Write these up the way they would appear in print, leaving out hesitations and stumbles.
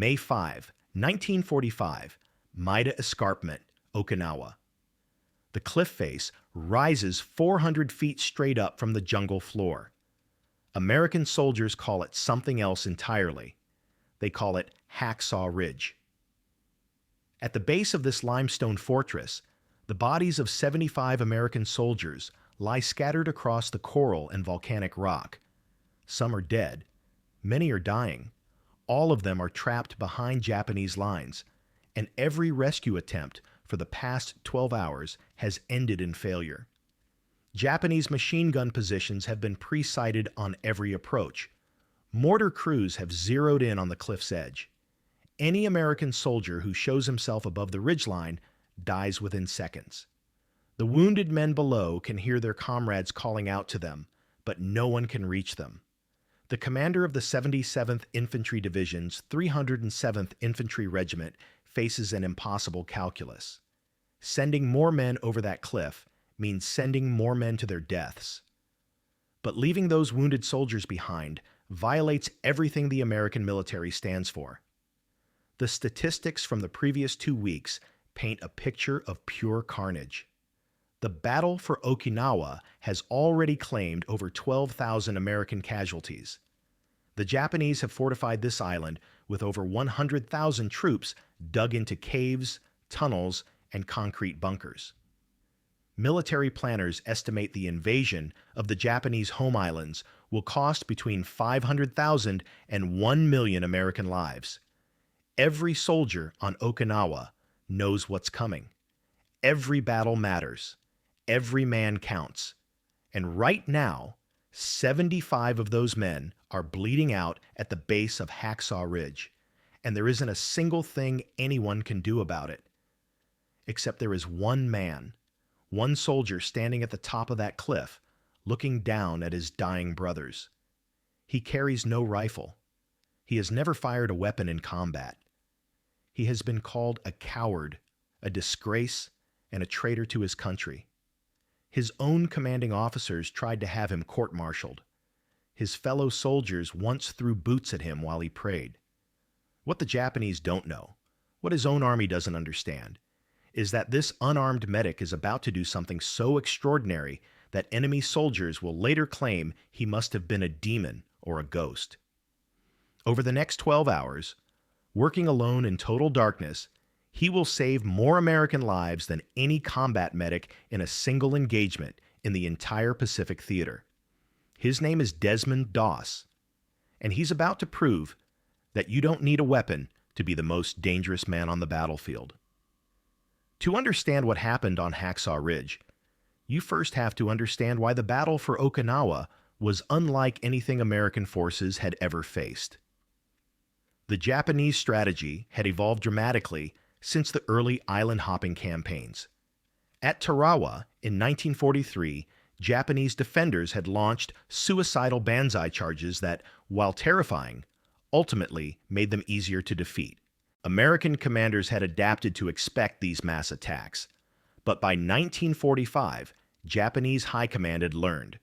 May 5, 1945, Maida Escarpment, Okinawa. The cliff face rises 400 feet straight up from the jungle floor. American soldiers call it something else entirely. They call it Hacksaw Ridge. At the base of this limestone fortress, the bodies of 75 American soldiers lie scattered across the coral and volcanic rock. Some are dead. Many are dying. All of them are trapped behind Japanese lines, and every rescue attempt for the past 12 hours has ended in failure. Japanese machine gun positions have been pre-sighted on every approach. Mortar crews have zeroed in on the cliff's edge. Any American soldier who shows himself above the ridgeline dies within seconds. The wounded men below can hear their comrades calling out to them, but no one can reach them. The commander of the 77th Infantry Division's 307th Infantry Regiment faces an impossible calculus. Sending more men over that cliff means sending more men to their deaths. But leaving those wounded soldiers behind violates everything the American military stands for. The statistics from the previous 2 weeks paint a picture of pure carnage. The battle for Okinawa has already claimed over 12,000 American casualties. The Japanese have fortified this island with over 100,000 troops dug into caves, tunnels, and concrete bunkers. Military planners estimate the invasion of the Japanese home islands will cost between 500,000 and 1 million American lives. Every soldier on Okinawa knows what's coming. Every battle matters. Every man counts. And right now, 75 of those men are bleeding out at the base of Hacksaw Ridge, and there isn't a single thing anyone can do about it. Except there is one man, one soldier standing at the top of that cliff, looking down at his dying brothers. He carries no rifle. He has never fired a weapon in combat. He has been called a coward, a disgrace, and a traitor to his country. His own commanding officers tried to have him court-martialed. His fellow soldiers once threw boots at him while he prayed. What the Japanese don't know, what his own army doesn't understand, is that this unarmed medic is about to do something so extraordinary that enemy soldiers will later claim he must have been a demon or a ghost. Over the next 12 hours, working alone in total darkness, he will save more American lives than any combat medic in a single engagement in the entire Pacific Theater. His name is Desmond Doss, and he's about to prove that you don't need a weapon to be the most dangerous man on the battlefield. To understand what happened on Hacksaw Ridge, you first have to understand why the battle for Okinawa was unlike anything American forces had ever faced. The Japanese strategy had evolved dramatically since the early island-hopping campaigns. At Tarawa in 1943, Japanese defenders had launched suicidal banzai charges that, while terrifying, ultimately made them easier to defeat. American commanders had adapted to expect these mass attacks, but by 1945, Japanese high command had learned.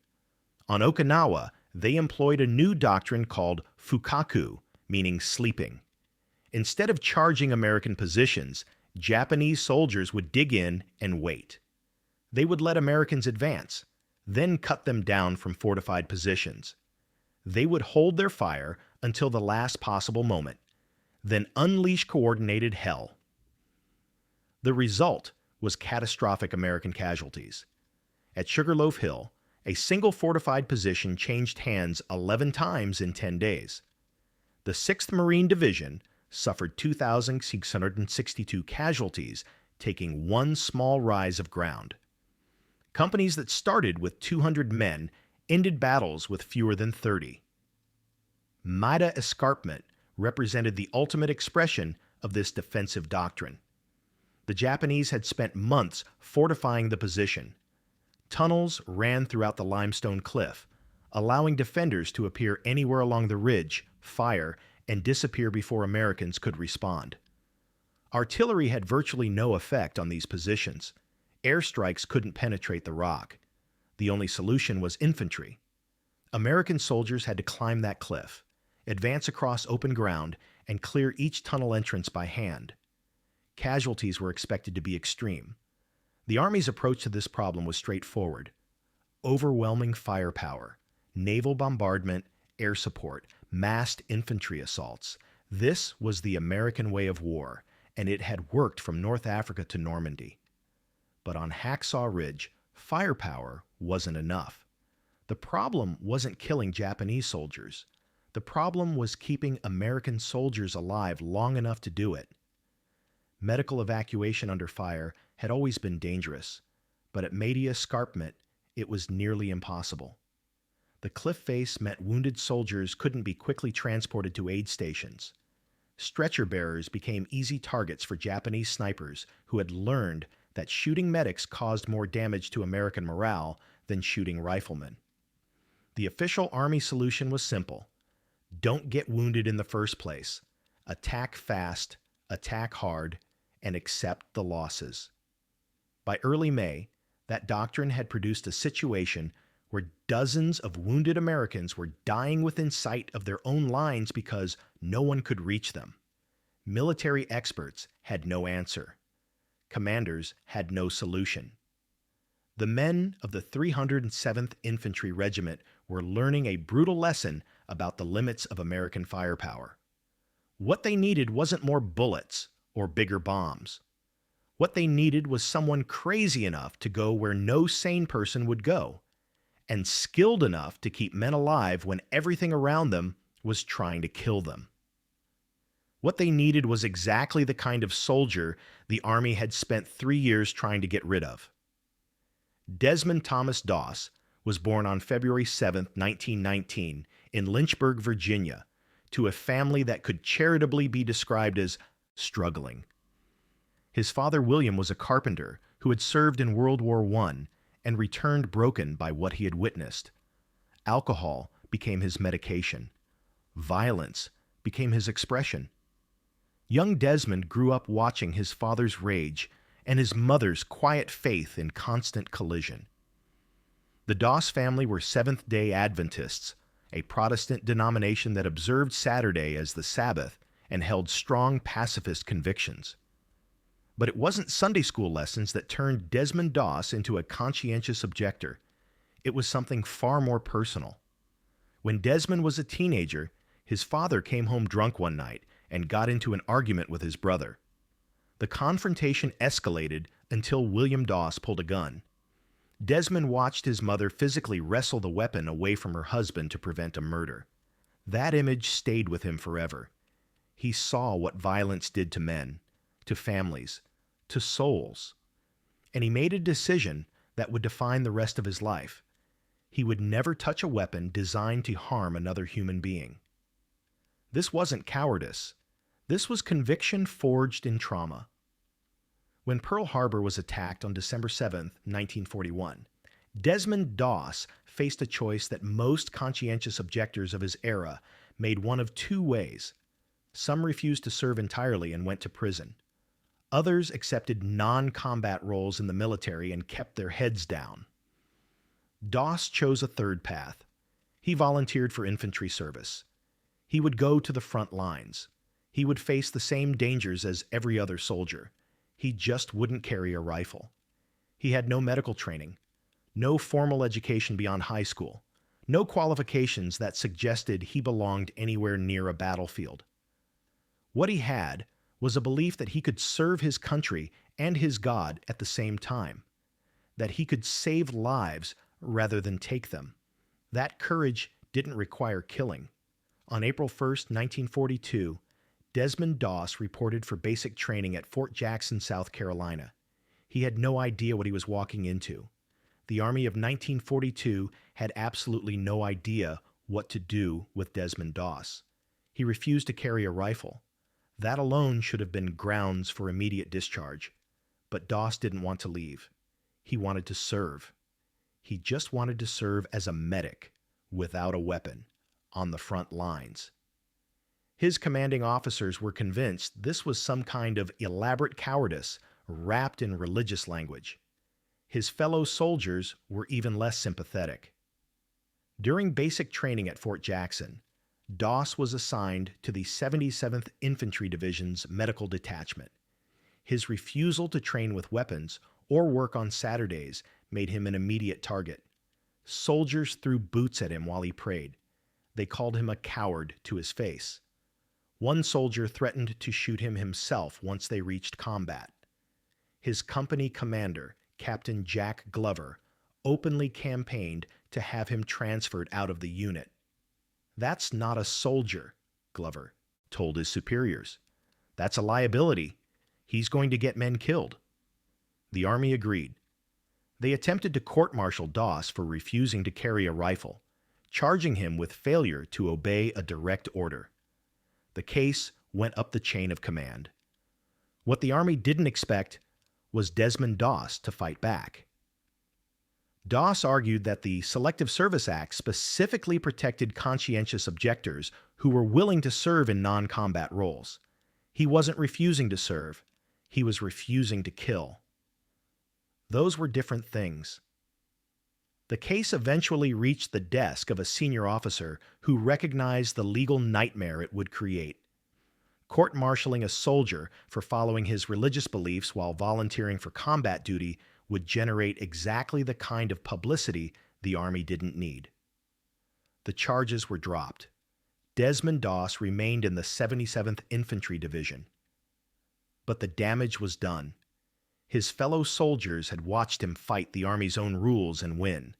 On Okinawa, they employed a new doctrine called fukaku, meaning sleeping. Instead of charging American positions, Japanese soldiers would dig in and wait. They would let Americans advance, then cut them down from fortified positions. They would hold their fire until the last possible moment, then unleash coordinated hell. The result was catastrophic American casualties. At Sugarloaf Hill, a single fortified position changed hands 11 times in 10 days. The 6th Marine Division suffered 2,662 casualties, taking one small rise of ground. Companies that started with 200 men ended battles with fewer than 30. Maida Escarpment represented the ultimate expression of this defensive doctrine. The Japanese had spent months fortifying the position. Tunnels ran throughout the limestone cliff, allowing defenders to appear anywhere along the ridge, fire, and disappear before Americans could respond. Artillery had virtually no effect on these positions. Airstrikes couldn't penetrate the rock. The only solution was infantry. American soldiers had to climb that cliff, advance across open ground, and clear each tunnel entrance by hand. Casualties were expected to be extreme. The Army's approach to this problem was straightforward: overwhelming firepower, naval bombardment, air support, massed infantry assaults. This was the American way of war, and it had worked from North Africa to Normandy. But on Hacksaw Ridge, firepower wasn't enough. The problem wasn't killing Japanese soldiers. The problem was keeping American soldiers alive long enough to do it. Medical evacuation under fire had always been dangerous, but at Maida Escarpment, it was nearly impossible. The cliff face meant wounded soldiers couldn't be quickly transported to aid stations. Stretcher bearers became easy targets for Japanese snipers who had learned that shooting medics caused more damage to American morale than shooting riflemen. The official Army solution was simple: don't get wounded in the first place. Attack fast, attack hard, and accept the losses. By early May, that doctrine had produced a situation where dozens of wounded Americans were dying within sight of their own lines because no one could reach them. Military experts had no answer. Commanders had no solution. The men of the 307th Infantry Regiment were learning a brutal lesson about the limits of American firepower. What they needed wasn't more bullets or bigger bombs. What they needed was someone crazy enough to go where no sane person would go, and skilled enough to keep men alive when everything around them was trying to kill them. What they needed was exactly the kind of soldier the Army had spent 3 years trying to get rid of. Desmond Thomas Doss was born on February 7, 1919, in Lynchburg, Virginia, to a family that could charitably be described as struggling. His father, William, was a carpenter who had served in World War I and returned broken by what he had witnessed. Alcohol became his medication. Violence became his expression. Young Desmond grew up watching his father's rage and his mother's quiet faith in constant collision. The Doss family were Seventh-day Adventists, a Protestant denomination that observed Saturday as the Sabbath and held strong pacifist convictions. But it wasn't Sunday school lessons that turned Desmond Doss into a conscientious objector. It was something far more personal. When Desmond was a teenager, his father came home drunk one night and got into an argument with his brother. The confrontation escalated until William Doss pulled a gun. Desmond watched his mother physically wrestle the weapon away from her husband to prevent a murder. That image stayed with him forever. He saw what violence did to men, to families, to souls. And he made a decision that would define the rest of his life. He would never touch a weapon designed to harm another human being. This wasn't cowardice. This was conviction forged in trauma. When Pearl Harbor was attacked on December 7, 1941, Desmond Doss faced a choice that most conscientious objectors of his era made one of two ways. Some refused to serve entirely and went to prison. Others accepted non-combat roles in the military and kept their heads down. Doss chose a third path. He volunteered for infantry service. He would go to the front lines. He would face the same dangers as every other soldier. He just wouldn't carry a rifle. He had no medical training, no formal education beyond high school, no qualifications that suggested he belonged anywhere near a battlefield. What he had was a belief that he could serve his country and his God at the same time, that he could save lives rather than take them. That courage didn't require killing. On April 1, 1942, Desmond Doss reported for basic training at Fort Jackson, South Carolina. He had no idea what he was walking into. The Army of 1942 had absolutely no idea what to do with Desmond Doss. He refused to carry a rifle. That alone should have been grounds for immediate discharge. But Doss didn't want to leave. He wanted to serve. He just wanted to serve as a medic, without a weapon, on the front lines. His commanding officers were convinced this was some kind of elaborate cowardice wrapped in religious language. His fellow soldiers were even less sympathetic. During basic training at Fort Jackson, Doss was assigned to the 77th Infantry Division's medical detachment. His refusal to train with weapons or work on Saturdays made him an immediate target. Soldiers threw boots at him while he prayed. They called him a coward to his face. One soldier threatened to shoot him himself once they reached combat. His company commander, Captain Jack Glover, openly campaigned to have him transferred out of the unit. "That's not a soldier," Glover told his superiors. "That's a liability. He's going to get men killed." The Army agreed. They attempted to court-martial Doss for refusing to carry a rifle, charging him with failure to obey a direct order. The case went up the chain of command. What the Army didn't expect was Desmond Doss to fight back. Doss argued that the Selective Service Act specifically protected conscientious objectors who were willing to serve in non-combat roles. He wasn't refusing to serve. He was refusing to kill. Those were different things. The case eventually reached the desk of a senior officer who recognized the legal nightmare it would create. Court-martialing a soldier for following his religious beliefs while volunteering for combat duty would generate exactly the kind of publicity the Army didn't need. The charges were dropped. Desmond Doss remained in the 77th Infantry Division. But the damage was done. His fellow soldiers had watched him fight the Army's own rules and win.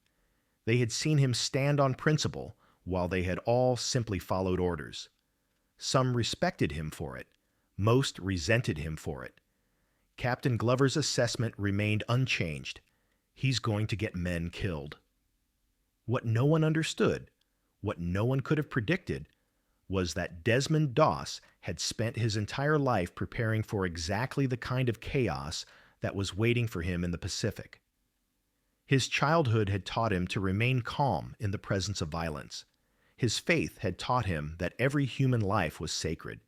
They had seen him stand on principle while they had all simply followed orders. Some respected him for it. Most resented him for it. Captain Glover's assessment remained unchanged. He's going to get men killed. What no one understood, what no one could have predicted, was that Desmond Doss had spent his entire life preparing for exactly the kind of chaos that was waiting for him in the Pacific. His childhood had taught him to remain calm in the presence of violence. His faith had taught him that every human life was sacred.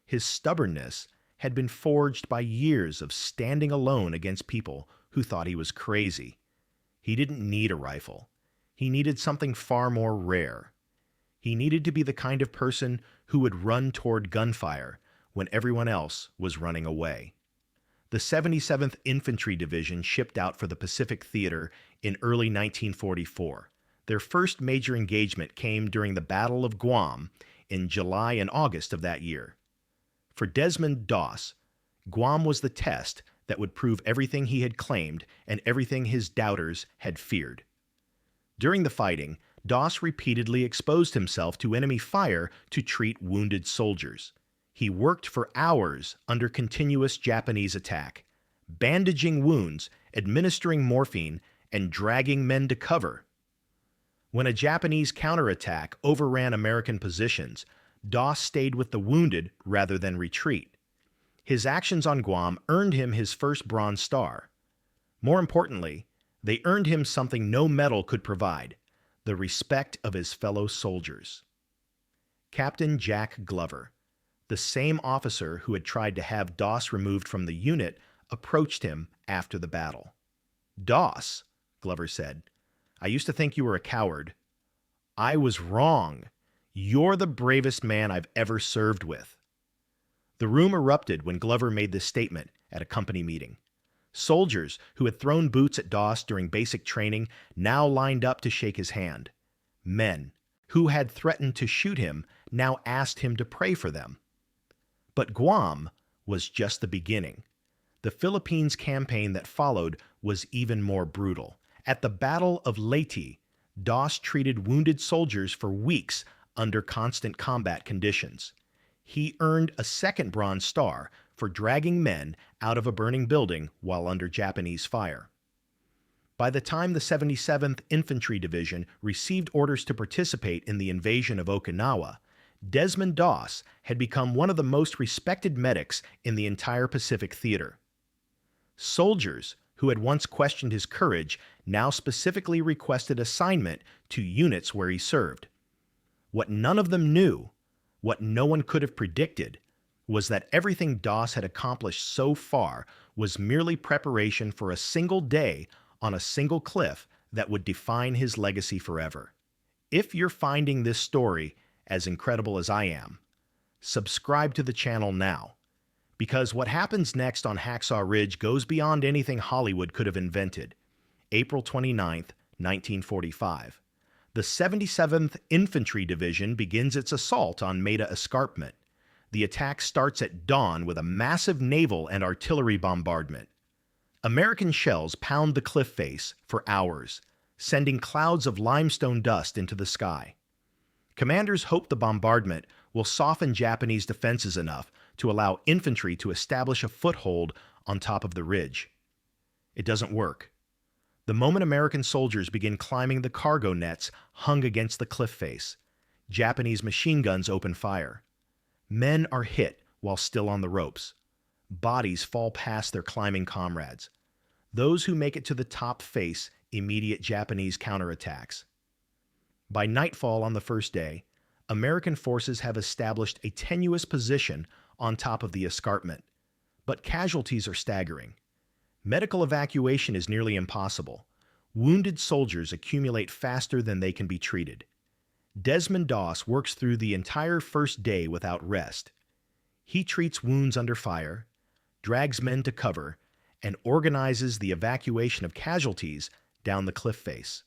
His stubbornness had been forged by years of standing alone against people who thought he was crazy. He didn't need a rifle. He needed something far more rare. He needed to be the kind of person who would run toward gunfire when everyone else was running away. The 77th Infantry Division shipped out for the Pacific Theater in early 1944. Their first major engagement came during the Battle of Guam in July and August of that year. For Desmond Doss, Guam was the test that would prove everything he had claimed and everything his doubters had feared. During the fighting, Doss repeatedly exposed himself to enemy fire to treat wounded soldiers. He worked for hours under continuous Japanese attack, bandaging wounds, administering morphine, and dragging men to cover. When a Japanese counterattack overran American positions, Doss stayed with the wounded rather than retreat. His actions on Guam earned him his first Bronze Star. More importantly, they earned him something no medal could provide: the respect of his fellow soldiers. Captain Jack Glover, the same officer who had tried to have Doss removed from the unit, approached him after the battle. "Doss," Glover said, "I used to think you were a coward. I was wrong. You're the bravest man I've ever served with." The room erupted when Glover made this statement at a company meeting. Soldiers who had thrown boots at Doss during basic training now lined up to shake his hand. Men who had threatened to shoot him now asked him to pray for them. But Guam was just the beginning. The Philippines campaign that followed was even more brutal. At the Battle of Leyte, Doss treated wounded soldiers for weeks under constant combat conditions. He earned a second Bronze Star for dragging men out of a burning building while under Japanese fire. By the time the 77th Infantry Division received orders to participate in the invasion of Okinawa, Desmond Doss had become one of the most respected medics in the entire Pacific Theater. Soldiers who had once questioned his courage now specifically requested assignment to units where he served. What none of them knew, what no one could have predicted, was that everything Doss had accomplished so far was merely preparation for a single day on a single cliff that would define his legacy forever. If you're finding this story as incredible as I am, subscribe to the channel now, because what happens next on Hacksaw Ridge goes beyond anything Hollywood could have invented. April 29th, 1945. The 77th Infantry Division begins its assault on Maida Escarpment. The attack starts at dawn with a massive naval and artillery bombardment. American shells pound the cliff face for hours, sending clouds of limestone dust into the sky. Commanders hope the bombardment will soften Japanese defenses enough to allow infantry to establish a foothold on top of the ridge. It doesn't work. The moment American soldiers begin climbing the cargo nets hung against the cliff face, Japanese machine guns open fire. Men are hit while still on the ropes. Bodies fall past their climbing comrades. Those who make it to the top face immediate Japanese counterattacks. By nightfall on the first day, American forces have established a tenuous position on top of the escarpment, but casualties are staggering. Medical evacuation is nearly impossible. Wounded soldiers accumulate faster than they can be treated. Desmond Doss works through the entire first day without rest. He treats wounds under fire, drags men to cover, and organizes the evacuation of casualties down the cliff face.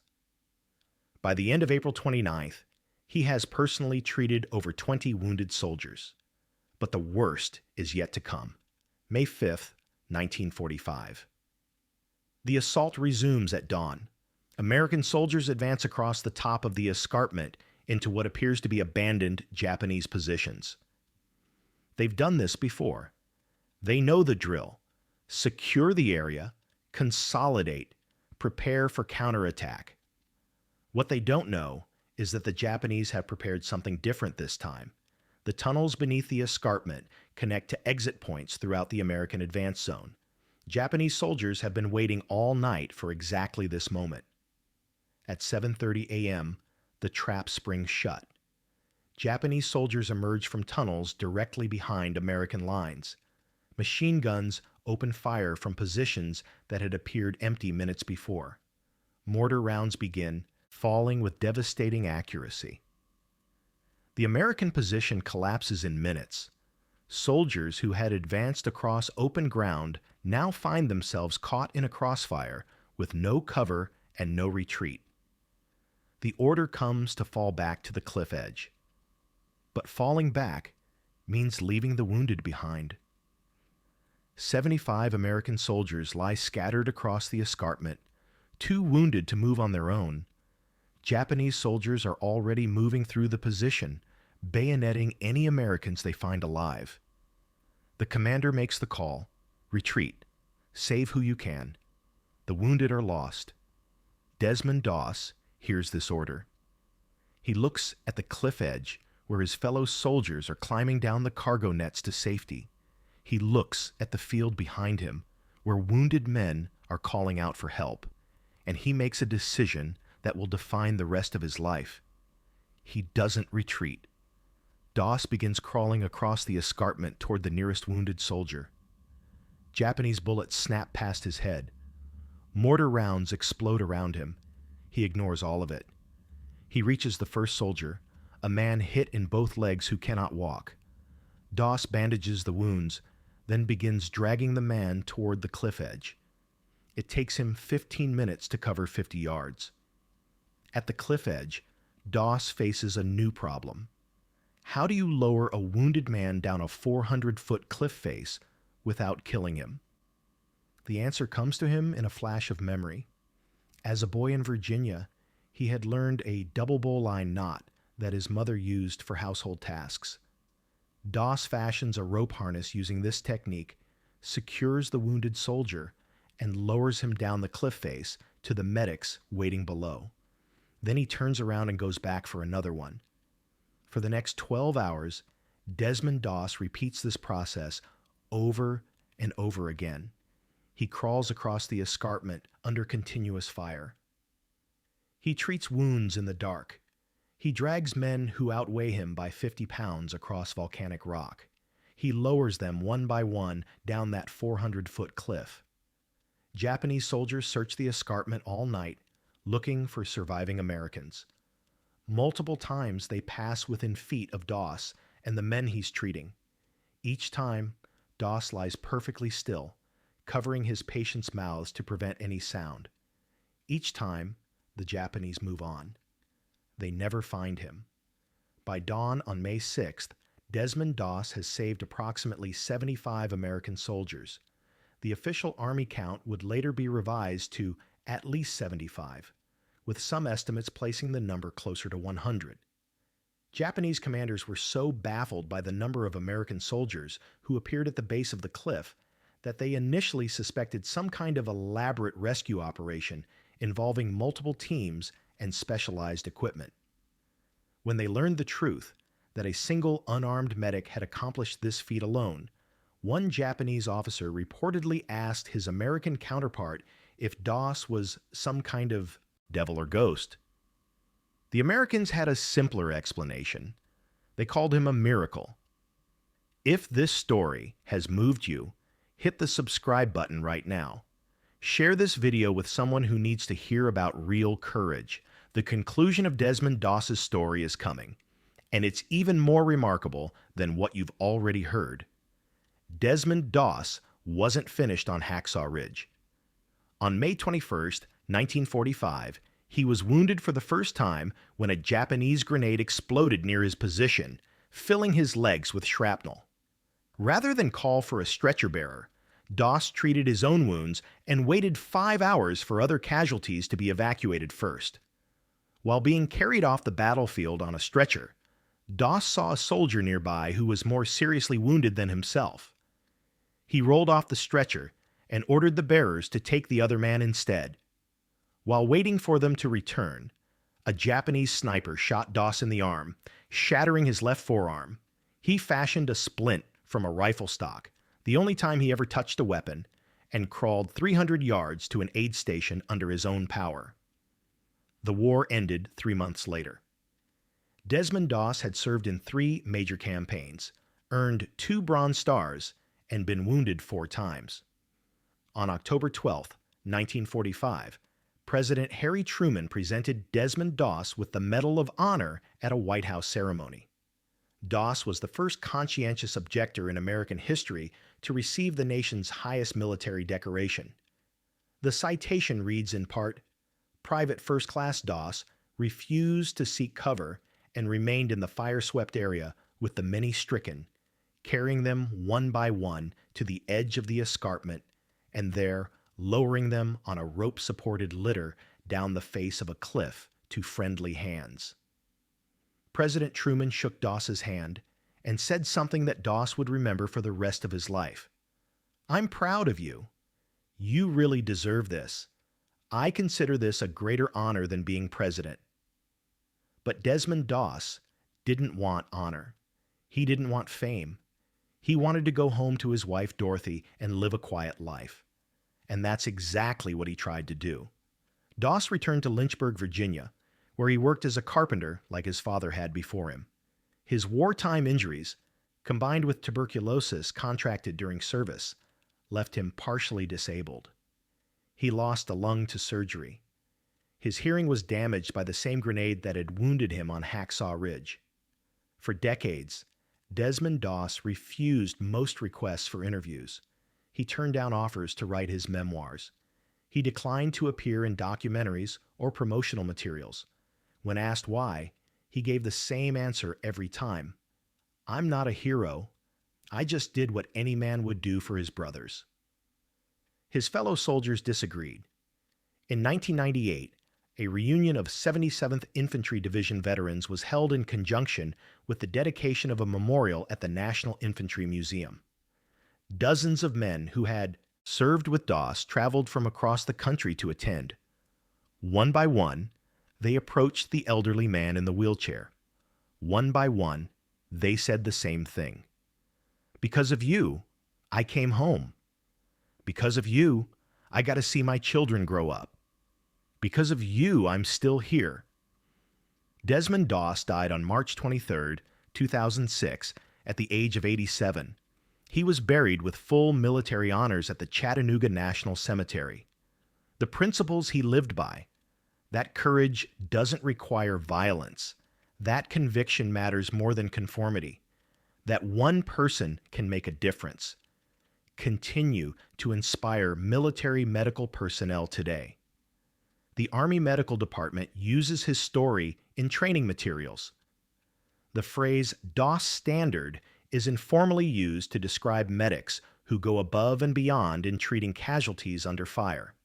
By the end of April 29th, he has personally treated over 20 wounded soldiers. But the worst is yet to come. May 5th, 1945. The assault resumes at dawn. American soldiers advance across the top of the escarpment into what appears to be abandoned Japanese positions. They've done this before. They know the drill. Secure the area, consolidate, prepare for counterattack. What they don't know is that the Japanese have prepared something different this time. The tunnels beneath the escarpment connect to exit points throughout the American advance zone. Japanese soldiers have been waiting all night for exactly this moment. At 7:30 a.m., the trap springs shut. Japanese soldiers emerge from tunnels directly behind American lines. Machine guns open fire from positions that had appeared empty minutes before. Mortar rounds begin, falling with devastating accuracy. The American position collapses in minutes. Soldiers who had advanced across open ground now find themselves caught in a crossfire with no cover and no retreat. The order comes to fall back to the cliff edge. But falling back means leaving the wounded behind. 75 American soldiers lie scattered across the escarpment, too wounded to move on their own. Japanese soldiers are already moving through the position, bayoneting any Americans they find alive. The commander makes the call, retreat, save who you can. The wounded are lost. Desmond Doss hears this order. He looks at the cliff edge where his fellow soldiers are climbing down the cargo nets to safety. He looks at the field behind him where wounded men are calling out for help, and he makes a decision that will define the rest of his life. He doesn't retreat. Doss begins crawling across the escarpment toward the nearest wounded soldier. Japanese bullets snap past his head. Mortar rounds explode around him. He ignores all of it. He reaches the first soldier, a man hit in both legs who cannot walk. Doss bandages the wounds, then begins dragging the man toward the cliff edge. It takes him 15 minutes to cover 50 yards. At the cliff edge, Doss faces a new problem. How do you lower a wounded man down a 400-foot cliff face without killing him? The answer comes to him in a flash of memory. As a boy in Virginia, he had learned a double bowline knot that his mother used for household tasks. Doss fashions a rope harness using this technique, secures the wounded soldier, and lowers him down the cliff face to the medics waiting below. Then he turns around and goes back for another one. For the next 12 hours, Desmond Doss repeats this process over and over again. He crawls across the escarpment under continuous fire. He treats wounds in the dark. He drags men who outweigh him by 50 pounds across volcanic rock. He lowers them one by one down that 400-foot cliff. Japanese soldiers search the escarpment all night, looking for surviving Americans. Multiple times they pass within feet of Doss and the men he's treating. Each time, Doss lies perfectly still, covering his patients' mouths to prevent any sound. Each time, the Japanese move on. They never find him. By dawn on May 6th, Desmond Doss has saved approximately 75 American soldiers. The official Army count would later be revised to at least 75, with some estimates placing the number closer to 100. Japanese commanders were so baffled by the number of American soldiers who appeared at the base of the cliff that they initially suspected some kind of elaborate rescue operation involving multiple teams and specialized equipment. When they learned the truth, that a single unarmed medic had accomplished this feat alone, one Japanese officer reportedly asked his American counterpart if Doss was some kind of devil or ghost. The Americans had a simpler explanation. They called him a miracle. If this story has moved you, hit the subscribe button right now. Share this video with someone who needs to hear about real courage. The conclusion of Desmond Doss's story is coming, and it's even more remarkable than what you've already heard. Desmond Doss wasn't finished on Hacksaw Ridge. On May 21st, 1945, he was wounded for the first time when a Japanese grenade exploded near his position, filling his legs with shrapnel. Rather than call for a stretcher bearer, Doss treated his own wounds and waited 5 hours for other casualties to be evacuated first. While being carried off the battlefield on a stretcher, Doss saw a soldier nearby who was more seriously wounded than himself. He rolled off the stretcher and ordered the bearers to take the other man instead. While waiting for them to return, a Japanese sniper shot Doss in the arm, shattering his left forearm. He fashioned a splint from a rifle stock, the only time he ever touched a weapon, and crawled 300 yards to an aid station under his own power. The war ended 3 months later. Desmond Doss had served in 3 major campaigns, earned 2 Bronze Stars, and been wounded 4 times. On October 12, 1945, President Harry Truman presented Desmond Doss with the Medal of Honor at a White House ceremony. Doss was the first conscientious objector in American history to receive the nation's highest military decoration. The citation reads in part, "Private First Class Doss refused to seek cover and remained in the fire-swept area with the many stricken, carrying them one by one to the edge of the escarpment, and there lowering them on a rope-supported litter down the face of a cliff to friendly hands." President Truman shook Doss's hand and said something that Doss would remember for the rest of his life. "I'm proud of you. You really deserve this. I consider this a greater honor than being president." But Desmond Doss didn't want honor. He didn't want fame. He wanted to go home to his wife Dorothy and live a quiet life. And that's exactly what he tried to do. Doss returned to Lynchburg, Virginia, where he worked as a carpenter like his father had before him. His wartime injuries, combined with tuberculosis contracted during service, left him partially disabled. He lost a lung to surgery. His hearing was damaged by the same grenade that had wounded him on Hacksaw Ridge. For decades, Desmond Doss refused most requests for interviews. He turned down offers to write his memoirs. He declined to appear in documentaries or promotional materials. When asked why, he gave the same answer every time. "I'm not a hero. I just did what any man would do for his brothers." His fellow soldiers disagreed. In 1998, a reunion of 77th Infantry Division veterans was held in conjunction with the dedication of a memorial at the National Infantry Museum. Dozens of men who had served with Doss traveled from across the country to attend. One by one, they approached the elderly man in the wheelchair. One by one, they said the same thing. "Because of you, I came home. Because of you, I got to see my children grow up. Because of you, I'm still here." Desmond Doss died on March 23, 2006, at the age of 87. He was buried with full military honors at the Chattanooga National Cemetery. The principles he lived by, that courage doesn't require violence, That conviction matters more than conformity. That one person can make a difference. Continue to inspire military medical personnel today. The Army Medical Department uses his story in training materials. The phrase DOS standard is informally used to describe medics who go above and beyond in treating casualties under fire.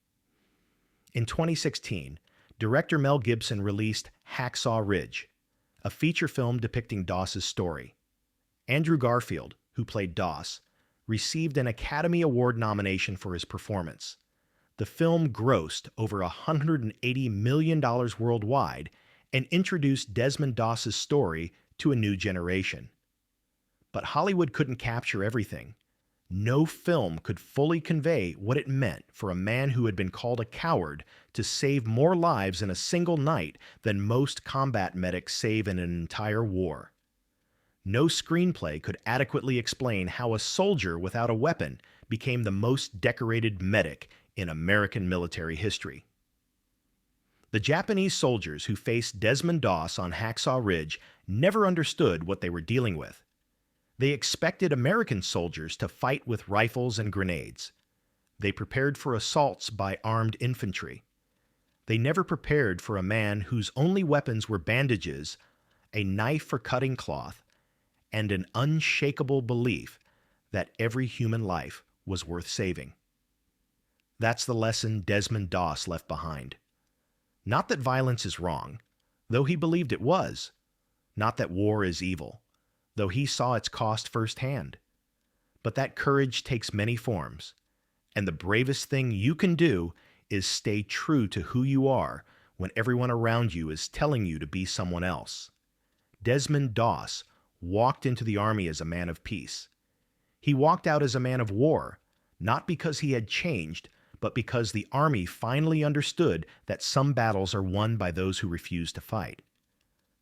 In 2016, director Mel Gibson released Hacksaw Ridge, a feature film depicting Doss's story. Andrew Garfield, who played Doss, received an Academy Award nomination for his performance. The film grossed over $180 million worldwide and introduced Desmond Doss's story to a new generation. But Hollywood couldn't capture everything. No film could fully convey what it meant for a man who had been called a coward to save more lives in a single night than most combat medics save in an entire war. No screenplay could adequately explain how a soldier without a weapon became the most decorated medic in American military history. The Japanese soldiers who faced Desmond Doss on Hacksaw Ridge never understood what they were dealing with. They expected American soldiers to fight with rifles and grenades. They prepared for assaults by armed infantry. They never prepared for a man whose only weapons were bandages, a knife for cutting cloth, and an unshakable belief that every human life was worth saving. That's the lesson Desmond Doss left behind. Not that violence is wrong, though he believed it was. Not that war is evil, though he saw its cost firsthand. But that courage takes many forms, and the bravest thing you can do is stay true to who you are when everyone around you is telling you to be someone else. Desmond Doss walked into the Army as a man of peace. He walked out as a man of war, not because he had changed, but because the Army finally understood that some battles are won by those who refuse to fight.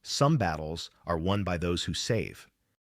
Some battles are won by those who save.